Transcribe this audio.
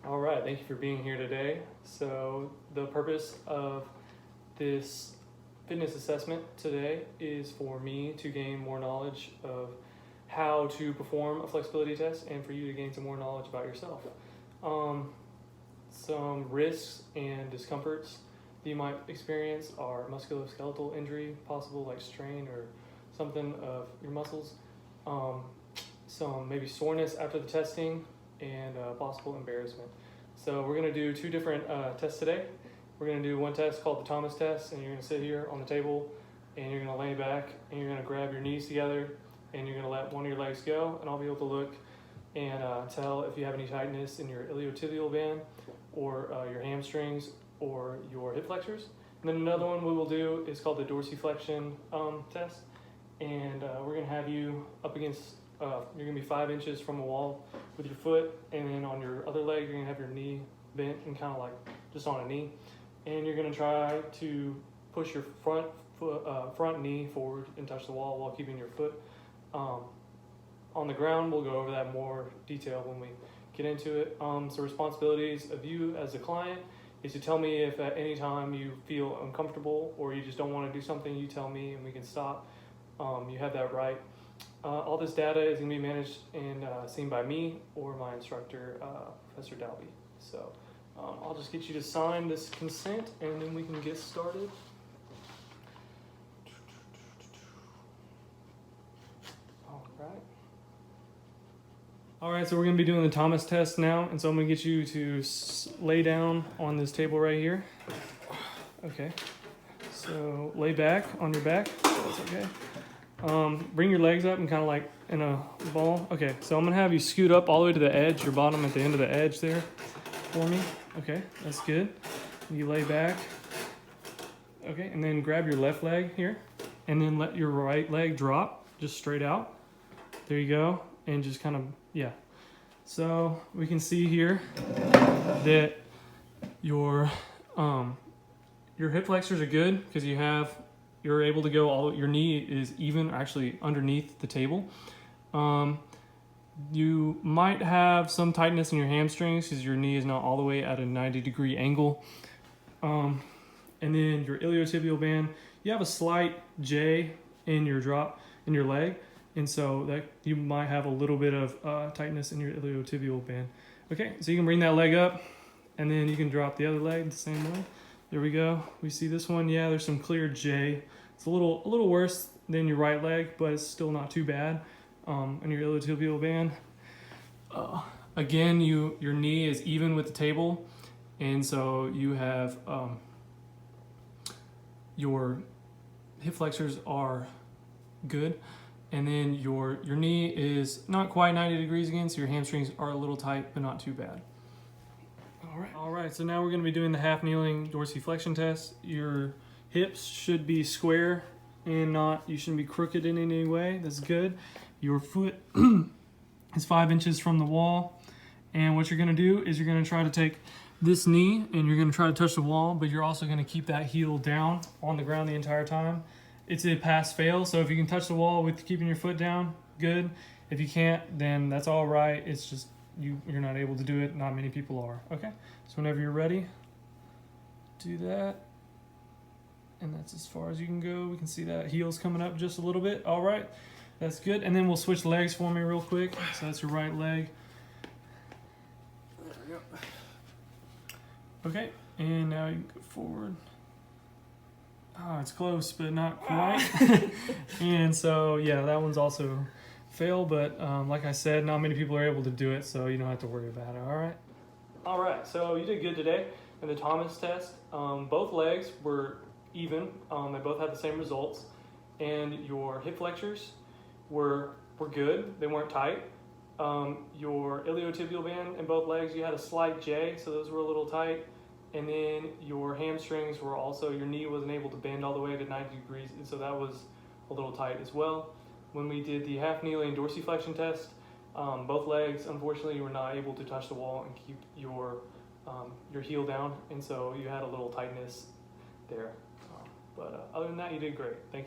All right, thank you for being here today. So the purpose of this fitness assessment today is for me to gain more knowledge of how to perform a flexibility test and for you to gain some more knowledge about yourself. Some risks and discomforts that you might experience are musculoskeletal injury, possible like strain or something of your muscles, some maybe soreness after the testing, and possible embarrassment. So we're gonna do two different tests today. We're gonna do one test called the Thomas test, and you're gonna sit here on the table and you're gonna lay back and you're gonna grab your knees together and you're gonna let one of your legs go, and I'll be able to look and tell if you have any tightness in your iliotibial band or your hamstrings or your hip flexors. And then another one we will do is called the dorsiflexion test, and we're gonna have you up against you're gonna be 5 inches from the wall with your foot, and then on your other leg, you're gonna have your knee bent and kind of like just on a knee. And you're gonna try to push your front knee forward and touch the wall while keeping your foot on the ground. We'll go over that in more detail when we get into it. So responsibilities of you as a client is to tell me if at any time you feel uncomfortable or you just don't want to do something. You tell me and we can stop. You have that right. All this data is going to be managed and seen by me or my instructor, Professor Dalby. So I'll just get you to sign this consent and then we can get started. All right, so we're going to be doing the Thomas test now, and so I'm going to get you to lay down on this table right here. Okay, so lay back on your back. That's okay. Bring your legs up and kind of like in a ball. Okay, so I'm gonna have you scoot up all the way to the edge, your bottom at the end of the edge there for me. Okay, that's good. You lay back. Okay, and then grab your left leg here and then let your right leg drop just straight out. There you go. And just kind of, yeah. So we can see here that your hip flexors are good because you're able to go your knee is even actually underneath the table. You might have some tightness in your hamstrings because your knee is not all the way at a 90-degree angle. And then your iliotibial band, you have a slight J in your leg. And so that you might have a little bit of tightness in your iliotibial band. Okay, so you can bring that leg up and then you can drop the other leg the same way. There we go. We see this one. Yeah, there's some clear J. It's a little worse than your right leg, but it's still not too bad on your iliotibial band. Again, your knee is even with the table, and so you have your hip flexors are good, and then your knee is not quite 90 degrees again, so your hamstrings are a little tight, but not too bad. All right, so now we're going to be doing the half kneeling dorsiflexion test. Your hips should be square and you shouldn't be crooked in any way. That's good. Your foot is 5 inches from the wall. And what you're going to do is you're going to try to take this knee and you're going to try to touch the wall, but you're also going to keep that heel down on the ground the entire time. It's a pass-fail, so if you can touch the wall with keeping your foot down, good. If you can't, then that's all right. It's just you're not able to do it. Not many people are. Okay, so whenever you're ready, do that. And that's as far as you can go. We can see that heel's coming up just a little bit. All right, that's good. And then we'll switch legs for me real quick. So that's your right leg. There we go. Okay, and now you can go forward. Oh, it's close, but not quite. And so, yeah, that one's also fail, but like I said, not many people are able to do it, so you don't have to worry about it, all right? All right, so you did good today in the Thomas test. Both legs were even. They both had the same results, and your hip flexors were good. They weren't tight. Your iliotibial band in both legs, you had a slight J, so those were a little tight. And then your hamstrings were also, your knee wasn't able to bend all the way to 90 degrees, and so that was a little tight as well. When we did the half kneeling dorsiflexion test, both legs, unfortunately, you were not able to touch the wall and keep your heel down, and so you had a little tightness there. But other than that, you did great. Thank you.